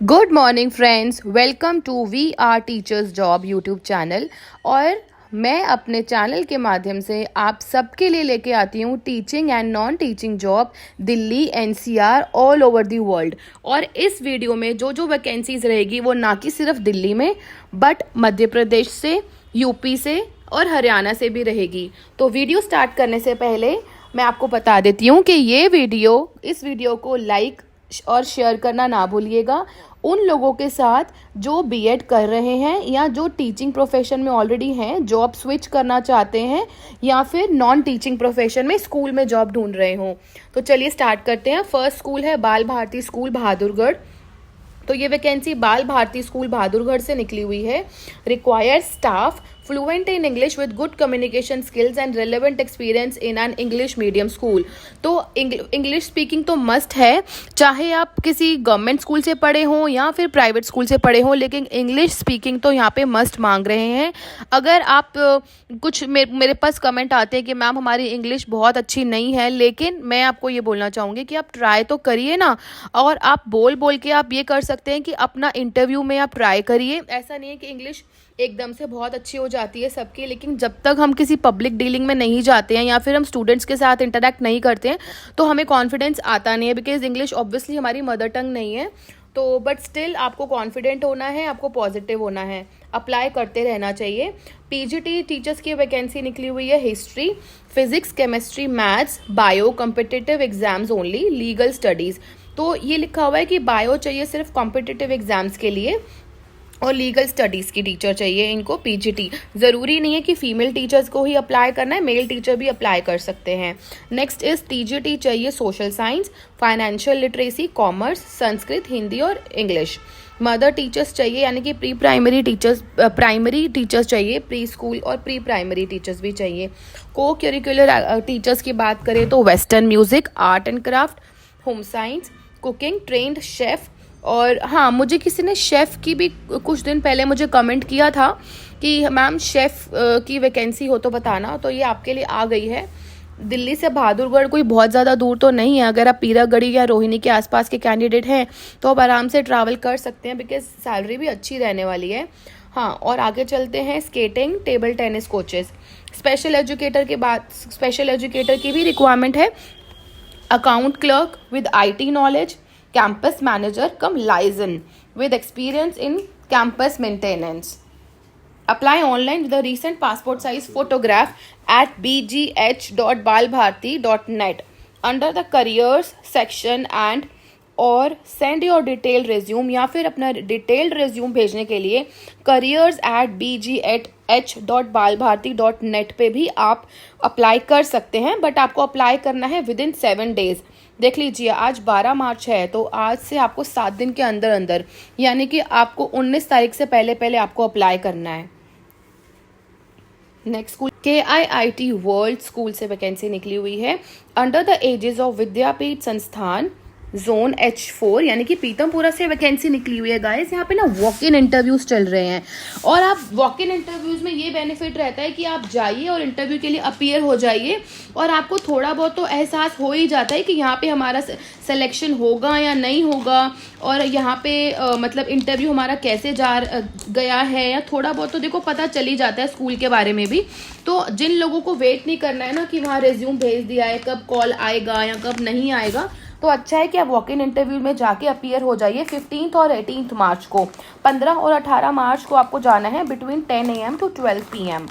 Good morning friends, welcome to we are teachers job YouTube channel. और मैं अपने channel के माध्यम से आप सबके लिए लेके आती हूँ teaching and non teaching job Delhi NCR all over the world. और इस वीडियो में जो जो वैकेंसीज रहेगी वो ना कि सिर्फ दिल्ली में बट मध्य प्रदेश से, यूपी से और हरियाणा से भी रहेगी। तो वीडियो स्टार्ट करने से पहले मैं आपको बता देती हूँ कि इस वीडियो को लाइक और शेयर करना ना भूलिएगा उन लोगों के साथ जो बीएड कर रहे हैं या जो टीचिंग प्रोफेशन में ऑलरेडी हैं, जॉब स्विच करना चाहते हैं या फिर नॉन टीचिंग प्रोफेशन में स्कूल में जॉब ढूंढ रहे हों। तो चलिए स्टार्ट करते हैं। फर्स्ट स्कूल है बाल भारती स्कूल बहादुरगढ़। तो ये वैकेंसी बाल भारती स्कूल बहादुरगढ़ से निकली हुई है। Required staff fluent in English with good communication skills and relevant experience in an English medium school. तो इंग्लिश स्पीकिंग तो मस्ट है, चाहे आप किसी गवर्नमेंट स्कूल से पढ़े हों या फिर प्राइवेट स्कूल से पढ़े हों, लेकिन इंग्लिश स्पीकिंग तो यहाँ पे मस्ट मांग रहे हैं। अगर आप कुछ मेरे पास कमेंट आते हैं कि मैम हमारी इंग्लिश बहुत अच्छी नहीं है, लेकिन मैं आपको ये बोलना चाहूँगी कि आप ट्राई तो करिए ना। और आप बोल के आप ये कर सकते हैं कि अपना इंटरव्यू में आप ट्राई करिए। ऐसा नहीं है कि इंग्लिश एकदम से बहुत अच्छी हो जाती है सबकी, लेकिन जब तक हम किसी पब्लिक डीलिंग में नहीं जाते हैं या फिर हम स्टूडेंट्स के साथ इंटरेक्ट नहीं करते हैं तो हमें कॉन्फिडेंस आता नहीं है, बिकॉज इंग्लिश ऑब्वियसली हमारी मदर टंग नहीं है। तो बट स्टिल आपको कॉन्फिडेंट होना है, आपको पॉजिटिव होना है, अप्लाई करते रहना चाहिए। पीजीटी टीचर्स की वैकेंसी निकली हुई है। History, physics, chemistry, maths, bio, competitive exams only, legal studies. तो ये लिखा हुआ है कि बायो चाहिए सिर्फ कॉम्पिटिटिव एग्जाम्स के लिए और लीगल स्टडीज़ की टीचर चाहिए इनको पीजीटी। ज़रूरी नहीं है कि फीमेल टीचर्स को ही अप्लाई करना है, मेल टीचर भी अप्लाई कर सकते हैं। नेक्स्ट इज टीजीटी चाहिए social science, financial literacy, commerce, Sanskrit, Hindi और इंग्लिश। मदर टीचर्स चाहिए, यानी कि प्राइमरी टीचर्स चाहिए, प्री स्कूल और प्री प्राइमरी टीचर्स भी चाहिए। को करिकुलर टीचर्स की बात करें तो western music, art and craft, home science, cooking, trend chef. और हाँ, मुझे किसी ने शेफ़ की भी कुछ दिन पहले मुझे कमेंट किया था कि मैम शेफ़ की वैकेंसी हो तो बताना। तो ये आपके लिए आ गई है। दिल्ली से बहादुरगढ़ कोई बहुत ज़्यादा दूर तो नहीं है। अगर आप पीरागढ़ी या रोहिणी के आसपास के कैंडिडेट हैं तो आप आराम से ट्रैवल कर सकते हैं, बिकॉज सैलरी भी अच्छी रहने वाली है। हाँ, और आगे चलते हैं। Skating, table tennis coaches. Special educator की भी रिक्वायरमेंट है। Account clerk with IT knowledge, campus manager come liaison with experience in campus maintenance. Apply online with a recent passport size photograph at bgh.balbharti.net under the careers section and और send your detail resume, या फिर अपना detailed resume भेजने के लिए careers@bgh.balbharti.net पे भी आप अप्लाई कर सकते हैं। बट आपको अप्लाई करना है विद इन 7 डेज। देख लीजिए, आज 12 मार्च है, तो आज से आपको 7 दिन के अंदर अंदर, यानी कि आपको 19 तारीख से पहले आपको अप्लाई करना है। Next school KIIT world school से वैकेंसी निकली हुई है। अंडर द एजेस ऑफ विद्यापीठ संस्थान जोन H4, यानी कि पीतमपुरा से वैकेंसी निकली हुई है गाइस। यहाँ पे ना वॉक इन इंटरव्यूज चल रहे हैं, और आप वॉक इन इंटरव्यूज में ये बेनिफिट रहता है कि आप जाइए और इंटरव्यू के लिए अपीयर हो जाइए, और आपको थोड़ा बहुत तो एहसास हो ही जाता है कि यहाँ पे हमारा सिलेक्शन होगा या नहीं होगा, और यहाँ पे मतलब इंटरव्यू हमारा कैसे गया है, या थोड़ा बहुत तो देखो पता चल ही जाता है स्कूल के बारे में भी। तो जिन लोगों को वेट नहीं करना है ना कि वहाँ रेज्यूम भेज दिया है, कब कॉल आएगा या कब नहीं आएगा, तो अच्छा है कि आप वॉक इन इंटरव्यू में जाके अपीयर हो जाइए। 15 और 18 मार्च को, 15 और 18 मार्च को आपको जाना है बिटवीन 10 AM to 12 PM।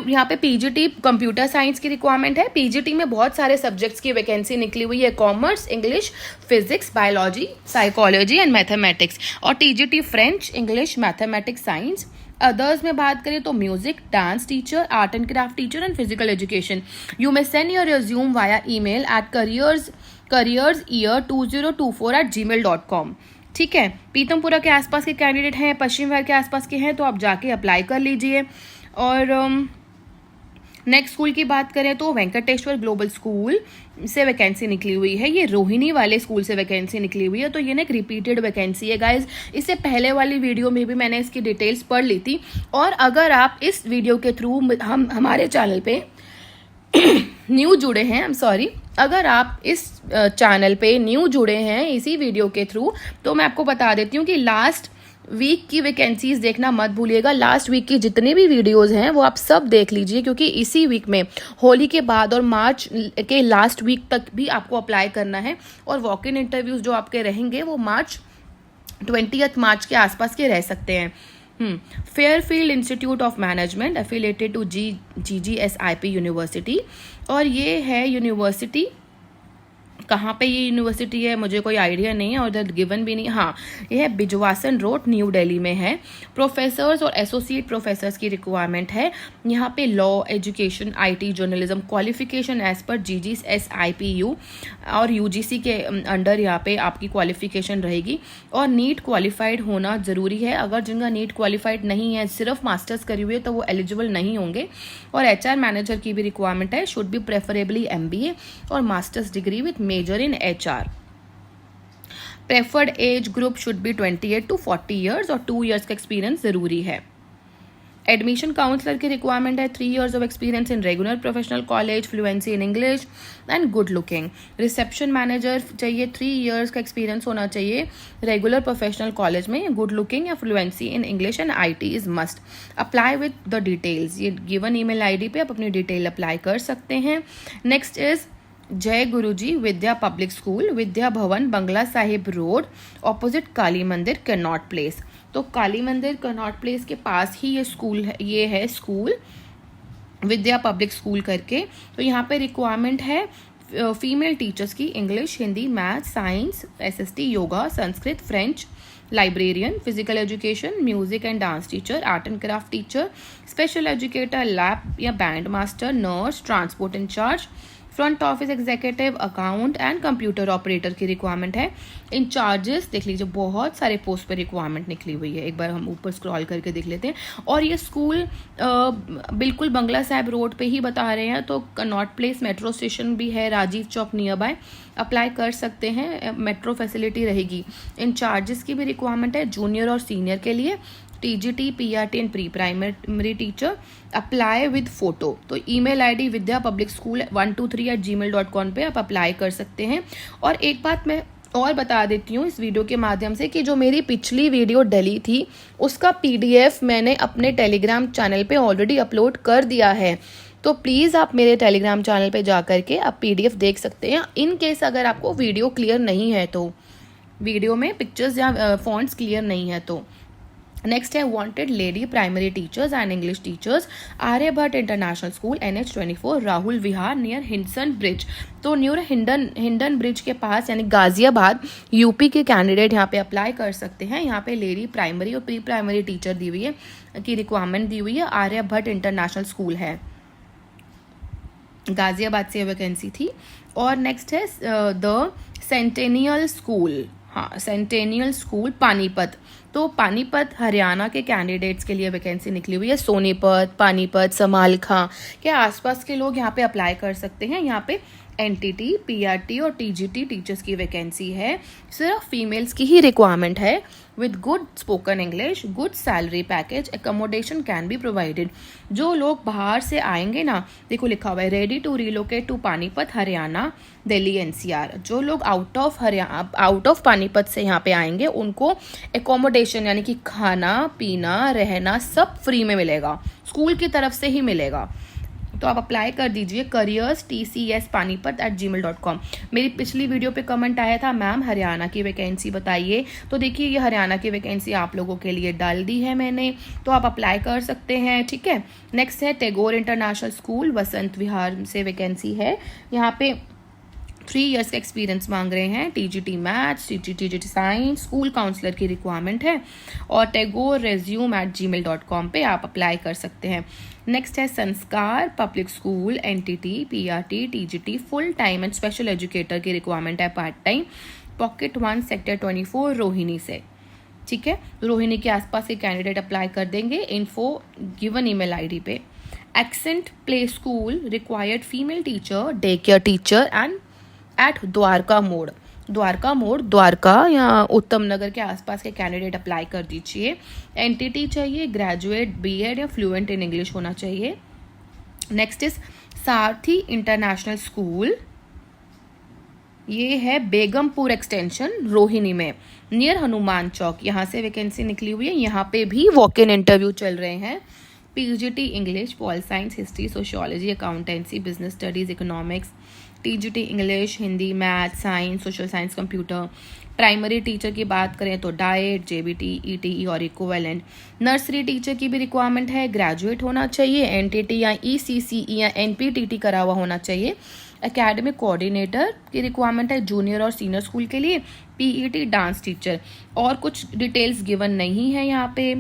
यहाँ पे पीजीटी कंप्यूटर साइंस की रिक्वायरमेंट है। पीजीटी में बहुत सारे सब्जेक्ट्स की वैकेंसी निकली हुई है। Commerce, English, physics, biology, psychology and mathematics. और TGT French, English, mathematics, science. Others में बात करें तो music, dance teacher, art and craft teacher and physical education. You may send your resume via email at careersyear2024@gmail.com। ठीक है, पीतमपुरा के आसपास के कैंडिडेट हैं, पश्चिम विहार के आसपास के हैं, तो आप जाके अप्लाई कर लीजिए। और नेक्स्ट स्कूल की बात करें तो वेंकटेश्वर ग्लोबल स्कूल से वैकेंसी निकली हुई है। ये रोहिणी वाले स्कूल से वैकेंसी निकली हुई है, तो ये ना एक रिपीटेड वैकेंसी है गाइज। इससे पहले वाली वीडियो में भी मैंने इसकी डिटेल्स पढ़ ली थी। और अगर आप इस वीडियो के थ्रू हमारे चैनल पे न्यू जुड़े हैं, अगर आप इस चैनल पे न्यू जुड़े हैं इसी वीडियो के थ्रू, तो मैं आपको बता देती हूँ कि लास्ट वीक की वैकेंसीज देखना मत भूलिएगा। लास्ट वीक की जितने भी वीडियोस हैं वो आप सब देख लीजिए, क्योंकि इसी वीक में होली के बाद और मार्च के लास्ट वीक तक भी आपको अप्लाई करना है। और वॉक इन इंटरव्यूज जो आपके रहेंगे वो 20 मार्च के आसपास के रह सकते हैं। Fairfield institute of management affiliated to GGSIP university. और ये है यूनिवर्सिटी, कहाँ पे ये यूनिवर्सिटी है मुझे कोई आइडिया नहीं है और इधर गिवन भी नहीं। हाँ, ये है बिजवासन रोड, न्यू दिल्ली में है। प्रोफेसर्स और एसोसिएट प्रोफेसर्स की रिक्वायरमेंट है। यहाँ पे law, education, IT, journalism qualification as per GGSIPU और UGC के अंडर यहाँ पे आपकी क्वालिफिकेशन रहेगी। और नीट क्वालिफाइड होना ज़रूरी है। अगर जिनका नीट क्वालिफाइड नहीं है, सिर्फ मास्टर्स करी हुई है, तो वो एलिजिबल नहीं होंगे। और HR मैनेजर की भी रिक्वायरमेंट है, शुड बी प्रेफरेबली MBA और masters degree with major in HR। Preferred age group should be 28 to 40 years और 2 years का एक्सपीरियंस जरूरी है। एडमिशन काउंसलर की रिक्वायरमेंट है 3 years of experience in regular professional college, fluency in English and good looking. Reception manager चाहिए, 3 years का experience होना चाहिए रेगुलर प्रोफेशनल कॉलेज में, गुड लुकिंग या fluency in English and IT is must. Apply with the details, ये given email ID पे आप अपनी डिटेल अप्लाई कर सकते हैं। नेक्स्ट इज जय गुरुजी विद्या public school, Vidya Bhavan, Bangla Sahib road, opposite काली मंदिर, कनॉट प्लेस। तो काली मंदिर कनॉट प्लेस के पास ही ये स्कूल है, ये है स्कूल विद्या पब्लिक स्कूल करके। तो यहाँ पे रिक्वायरमेंट है फीमेल टीचर्स की, English, Hindi, math, science, SST, yoga, Sanskrit, French, librarian, physical education, music and dance teacher, art and craft teacher, special educator, lab या band master, nurse, transport incharge, front office executive, account and computer operator की requirement है। In charges देख लीजिए, बहुत सारे post पर requirement निकली हुई है। एक बार हम ऊपर स्क्रॉल करके देख लेते हैं। और ये स्कूल बिल्कुल बंगला साहिब रोड पे ही बता रहे हैं, तो कनॉट प्लेस मेट्रो स्टेशन भी है, Rajiv Chowk near by, apply कर सकते हैं, मेट्रो फैसिलिटी रहेगी। इन चार्जेस की भी रिक्वायरमेंट है जूनियर और सीनियर के लिए, TGT, PRT and pre primary teacher. Apply with photo, तो ईमेल ID विद्या पब्लिक स्कूल 123@gmail.com पे आप अप्लाई कर सकते हैं। और एक बात मैं और बता देती हूँ इस वीडियो के माध्यम से, कि जो मेरी पिछली वीडियो डली थी उसका PDF मैंने अपने टेलीग्राम चैनल पे ऑलरेडी अपलोड कर दिया है। तो प्लीज़ आप मेरे टेलीग्राम चैनल पे जा करके आप PDF देख सकते हैं। इन केस अगर आपको वीडियो क्लियर नहीं है, तो वीडियो में पिक्चर्स या फॉन्ट्स क्लियर नहीं है तो। नेक्स्ट है wanted lady primary teachers and English teachers, Aryabhatta international school, NH24, Rahul Vihar, near Hindon bridge. तो न्यूर हिंडन ब्रिज के पास यानी गाजियाबाद, UP के कैंडिडेट यहाँ पे अप्लाई कर सकते हैं। यहाँ पे लेडी प्राइमरी और प्री प्राइमरी टीचर दी हुई है, की रिक्वायरमेंट दी हुई है। आर्यभट्ट इंटरनेशनल स्कूल है, गाजियाबाद से वैकेंसी थी। और नेक्स्ट है द सेंटेनियल स्कूल, हाँ सेंटेनियल स्कूल पानीपत। तो पानीपत हरियाणा के कैंडिडेट्स के लिए वैकेंसी निकली हुई है। सोनीपत, पानीपत, समालखां के आसपास के लोग यहाँ पे अप्लाई कर सकते हैं। यहाँ पे NTT, PRT और TGT टीचर्स की वैकेंसी है। सिर्फ फीमेल्स की ही रिक्वायरमेंट है with good spoken English, good salary package, accommodation can be provided. जो लोग बाहर से आएंगे ना, देखो लिखा हुआ है ready to relocate to Panipat, Haryana, Delhi, NCR। जो लोग आउट ऑफ पानीपत से यहाँ पे आएंगे उनको एकोमोडेशन यानी कि खाना पीना रहना सब फ्री में मिलेगा, स्कूल की तरफ से ही मिलेगा। तो आप अप्लाई कर दीजिए करियर्स TCS panipat@gmail.com। मेरी पिछली वीडियो पे कमेंट आया था, मैम हरियाणा की वैकेंसी बताइए। तो देखिए ये हरियाणा की वैकेंसी आप लोगों के लिए डाल दी है मैंने, तो आप अप्लाई कर सकते हैं, ठीक है। नेक्स्ट है टैगोर इंटरनेशनल स्कूल, वसंत विहार से वैकेंसी है। यहाँ पे 3 years का एक्सपीरियंस मांग रहे हैं। TGT maths, TGT science, school counsellor की रिक्वायरमेंट है। और tagore@gmail.com पे आप अप्लाई कर सकते हैं। नेक्स्ट है संस्कार public school, NTT, PRT, TGT full time and special educator की रिक्वायरमेंट है part time. Pocket 1 sector 24 Rohini से, ठीक है। रोहिणी के आसपास के कैंडिडेट अप्लाई कर देंगे। इन्फो गिवन ईमेल ID पे। Accent play school required female teacher, day care teacher and at Dwarka Mor, Dwarka या उत्तम नगर के आसपास के कैंडिडेट अप्लाई कर दीजिए। NTT चाहिए, ग्रेजुएट BEd या फ्लुएंट इन इंग्लिश होना चाहिए। Next is Sarathi international school, ये है बेगमपुर एक्सटेंशन रोहिणी में, नियर हनुमान चौक, यहाँ से वैकेंसी निकली हुई है। यहाँ पे भी वॉक इन इंटरव्यू चल रहे हैं। PGT English, pol science, history, sociology, accountancy, business studies, economics, TGT English, Hindi, math, science, social science, computer. Primary teacher की बात करें तो डाइट, जेबीटी, ईटीई और इक्विवेलेंट। नर्सरी टीचर की भी रिक्वायरमेंट है, ग्रेजुएट होना चाहिए, एनटीटी या ईसीसीई या एनपीटीटी करा हुआ होना चाहिए। एकेडमिक कोऑर्डिनेटर की रिक्वायरमेंट है जूनियर और सीनियर स्कूल के लिए। पीईटी डांस टीचर, और कुछ डिटेल्स गिवन नहीं है यहाँ पे।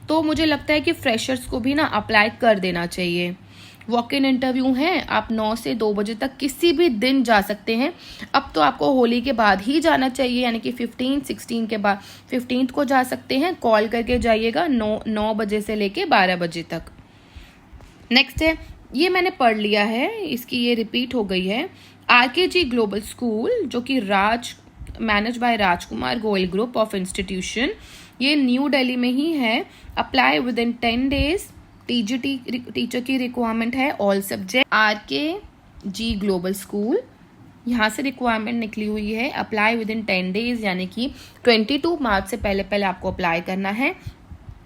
तो मुझे लगता है कि फ्रेशर्स को भी ना अप्लाई कर देना चाहिए। वॉक इन इंटरव्यू है, आप 9 से 2 बजे तक किसी भी दिन जा सकते हैं। अब तो आपको होली के बाद ही जाना चाहिए, यानी कि 15-16 के बाद 15th को जा सकते हैं। कॉल करके जाइएगा 9 बजे से लेके 12 बजे तक। नेक्स्ट है, ये मैंने पढ़ लिया है, इसकी ये रिपीट हो गई है। आरकेजी ग्लोबल स्कूल, जो कि manage by Rajkumar Goyal group of institution, ये न्यू दिल्ली में ही है। Apply with in 10 days। TGT teacher की रिक्वायरमेंट है, all subject. RKG global school, यहाँ से रिक्वायरमेंट निकली हुई है। अप्लाई विद इन 10 days, यानी कि 22 मार्च से पहले पहले आपको अप्लाई करना है।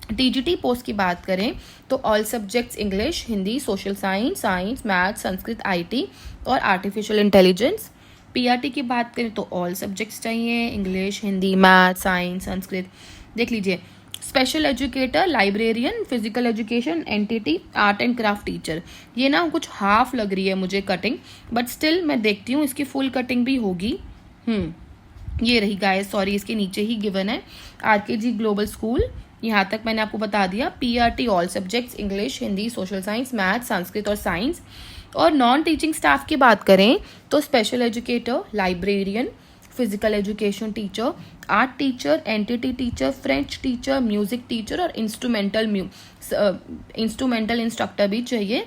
टीजीटी पोस्ट की बात करें तो all subjects English, Hindi, social science, science, math, Sanskrit, IT और आर्टिफिशियल इंटेलिजेंस। पीआरटी की बात करें तो ऑल सब्जेक्ट्स चाहिए, English, Hindi, math, science, Sanskrit. देख लीजिए, special educator, librarian, physical education, NTT, art and craft teacher. ये ना कुछ हाफ लग रही है मुझे कटिंग, बट स्टिल मैं देखती हूँ इसकी फुल कटिंग भी होगी। ये रही गाइस, सॉरी, इसके नीचे ही गिवन है आरकेजी ग्लोबल स्कूल। यहाँ तक मैंने आपको बता दिया। PRT all subjects English, Hindi, social science, math, Sanskrit और साइंस। और नॉन टीचिंग स्टाफ की बात करें तो special educator, librarian, physical education teacher, art teacher, NTT teacher, French teacher, music teacher और इंस्ट्रूमेंटल इंस्ट्रक्टर भी चाहिए।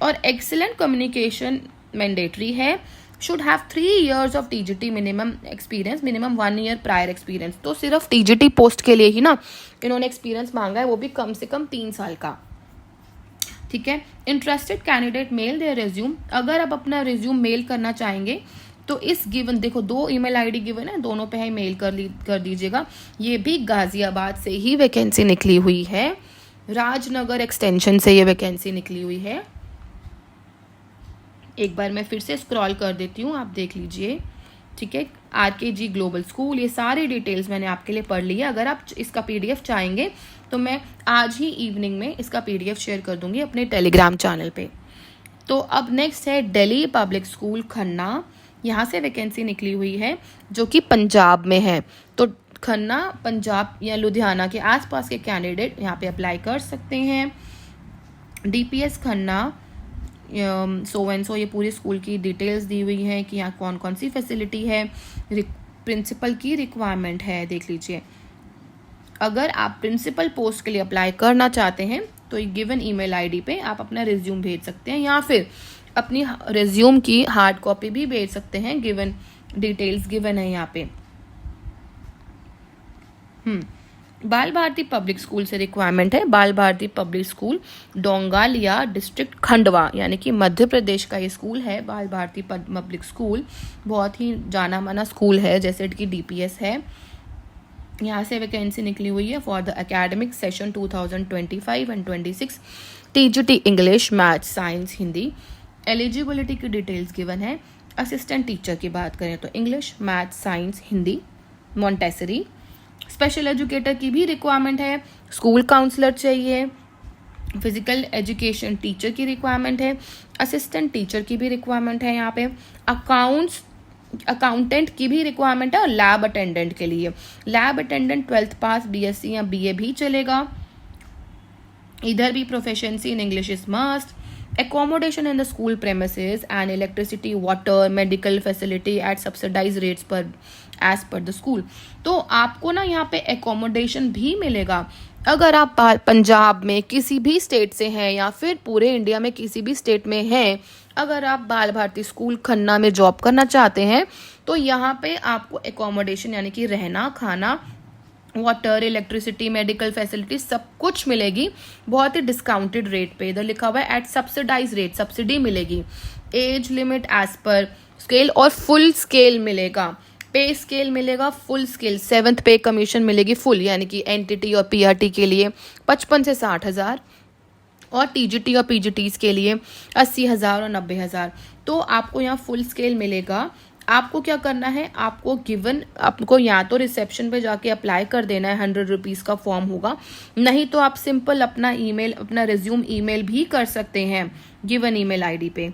और एक्सीलेंट कम्युनिकेशन मैंडेटरी है। Should have 3 years of TGT minimum experience, minimum 1 year prior experience. तो सिर्फ टीजीटी पोस्ट के लिए ही ना इन्होंने एक्सपीरियंस मांगा है, वो भी कम से कम 3 साल का। ठीक है। Interested candidate mail their resume. अगर आप अपना रिज्यूम मेल करना चाहेंगे तो इस गिवन, देखो 2 email ID गिवन है, दोनों पे ही मेल कर दीजिएगा। ये भी गाजियाबाद से ही वैकेंसी निकली हुई है, राजनगर एक्सटेंशन से ये वैकेंसी निकली हुई है। एक बार मैं फिर से स्क्रॉल कर देती हूँ, आप देख लीजिए। ठीक है, आरकेजी ग्लोबल स्कूल, ये सारी डिटेल्स मैंने आपके लिए पढ़ ली है। अगर आप इसका पीडीएफ चाहेंगे तो मैं आज ही इवनिंग में इसका पीडीएफ शेयर कर दूंगी अपने टेलीग्राम चैनल पे। तो अब नेक्स्ट है दिल्ली पब्लिक स्कूल खन्ना। यहाँ से वैकेंसी निकली हुई है, जो कि पंजाब में है। तो खन्ना, पंजाब या लुधियाना के आसपास के कैंडिडेट यहाँ पे अप्लाई कर सकते हैं। DPS Khanna so and so, ये पूरी स्कूल की डिटेल्स दी हुई है कि यहाँ कौन कौन सी फैसिलिटी है। प्रिंसिपल की रिक्वायरमेंट है, देख लीजिए। अगर आप प्रिंसिपल पोस्ट के लिए अप्लाई करना चाहते हैं तो गिवन ईमेल आईडी पे आप अपना रिज्यूम भेज सकते हैं, या फिर अपनी रिज्यूम की हार्ड कॉपी भी भेज सकते हैं। गिवन डिटेल्स गिवन है यहाँ पे। बाल भारती पब्लिक स्कूल से रिक्वायरमेंट है। Bal Bharti public school Dongalia district Khandwa, यानी कि मध्य प्रदेश का ये स्कूल है। बाल भारती पब्लिक स्कूल बहुत ही जाना माना स्कूल है, जैसे कि डीपीएस है। यहाँ से वैकेंसी निकली हुई है for the academic session 2025 and 26। TGT English, math, science, Hindi. Eligibility की डिटेल्स गिवन है। असिस्टेंट टीचर की बात करें तो English, math, science, Hindi, Montessori. Special educator की भी रिक्वायरमेंट है। स्कूल काउंसलर चाहिए। फिजिकल एजुकेशन टीचर की रिक्वायरमेंट है। असिस्टेंट टीचर की भी रिक्वायरमेंट है यहाँ पे। अकाउंटेंट की भी रिक्वायरमेंट है। और लैब अटेंडेंट के लिए, लैब अटेंडेंट 12th पास, बीएससी या बीए भी चलेगा। इधर भी proficiency in English is must. Accommodation in the school premises and electricity, water, medical facility at subsidized rates per as per the school। तो आपको ना यहाँ पे accommodation भी मिलेगा। अगर आप पंजाब में किसी भी स्टेट से हैं या फिर पूरे इंडिया में किसी भी स्टेट में हैं, अगर आप बाल भारती स्कूल खन्ना में जॉब करना चाहते हैं तो यहाँ पे आपको accommodation यानी कि रहना, खाना, वाटर, इलेक्ट्रिसिटी, मेडिकल फैसिलिटी सब कुछ मिलेगी बहुत ही डिस्काउंटेड रेट पे। इधर लिखा हुआ है एट सब्सिडाइज रेट, सब्सिडी मिलेगी। Age limit as per scale और फुल स्केल मिलेगा, पे स्केल मिलेगा फुल स्केल, 7th पे कमीशन मिलेगी फुल, यानी कि एनटीटी और पीआरटी के लिए 55 से 60,000 और टीजीटी और पीजीटीज के लिए 80,000 और 90,000। तो आपको यहाँ फुल स्केल मिलेगा। आपको क्या करना है, आपको या तो रिसेप्शन पे जाके अप्लाई कर देना है, 100 रुपीज़ का फॉर्म होगा, नहीं तो आप सिंपल अपना रिज्यूम ईमेल भी कर सकते हैं गिवन ईमेल आईडी पे।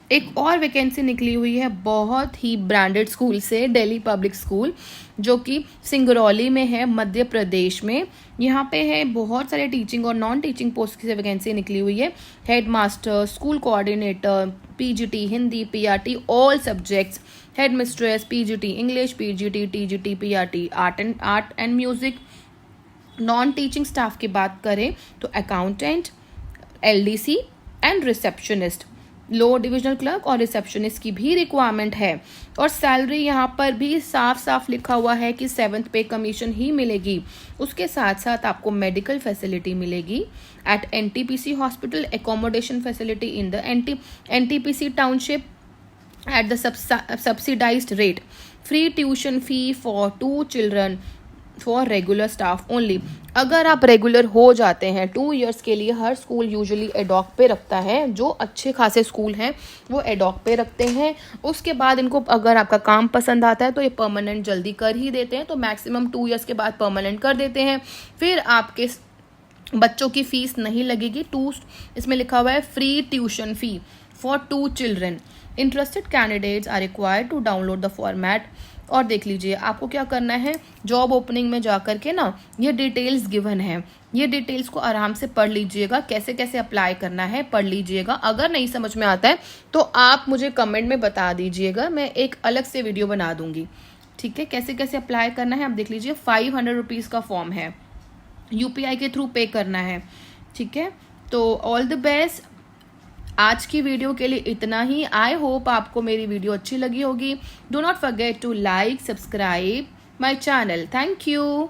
एक और वैकेंसी निकली हुई है बहुत ही ब्रांडेड स्कूल से, दिल्ली पब्लिक स्कूल, जो कि सिंगरौली में है, मध्य प्रदेश में। यहाँ पे है बहुत सारे टीचिंग और नॉन टीचिंग पोस्ट की वैकेंसी निकली हुई है। Head master, school coordinator, PGT Hindi, PRT all subjects, head mistress, PGT English, PGT TGT PRT art and music. Non teaching staff की बात करें तो accountant, LDC and receptionist, low divisional clerk और receptionist की भी रिक्वायरमेंट है। और सैलरी यहाँ पर भी साफ साफ लिखा हुआ है कि 7th पे कमीशन ही मिलेगी। उसके साथ साथ आपको मेडिकल फैसिलिटी मिलेगी at NTPC hospital, accommodation facility in the NTPC township at the subsidized rate, free tuition fee for 2 children for regular staff only. अगर आप रेगुलर हो जाते हैं 2 इयर्स के लिए, हर स्कूल यूजुअली एडॉक पे रखता है, जो अच्छे खासे स्कूल हैं वो एडॉक पे रखते हैं। उसके बाद इनको अगर आपका काम पसंद आता है तो ये परमानेंट जल्दी कर ही देते हैं, तो मैक्सिमम 2 इयर्स के बाद परमानेंट कर देते हैं। फिर आपके बच्चों की फीस नहीं लगेगी। इसमें लिखा हुआ है free tuition fee for 2 children. Interested candidates are required to download the format. और देख लीजिए आपको क्या करना है, जॉब ओपनिंग में जा करके ना ये डिटेल्स गिवन है, ये डिटेल्स को आराम से पढ़ लीजिएगा, कैसे कैसे अप्लाई करना है पढ़ लीजिएगा। अगर नहीं समझ में आता है तो आप मुझे कमेंट में बता दीजिएगा, मैं एक अलग से वीडियो बना दूंगी, ठीक है। कैसे कैसे अप्लाई करना है आप देख लीजिए। 500 रुपीज़ का फॉर्म है, यूपीआई के थ्रू पे करना है, ठीक है। तो ऑल द बेस्ट। आज की वीडियो के लिए इतना ही। आई होप आपको मेरी वीडियो अच्छी लगी होगी। Do not forget to like, subscribe my channel. Thank you.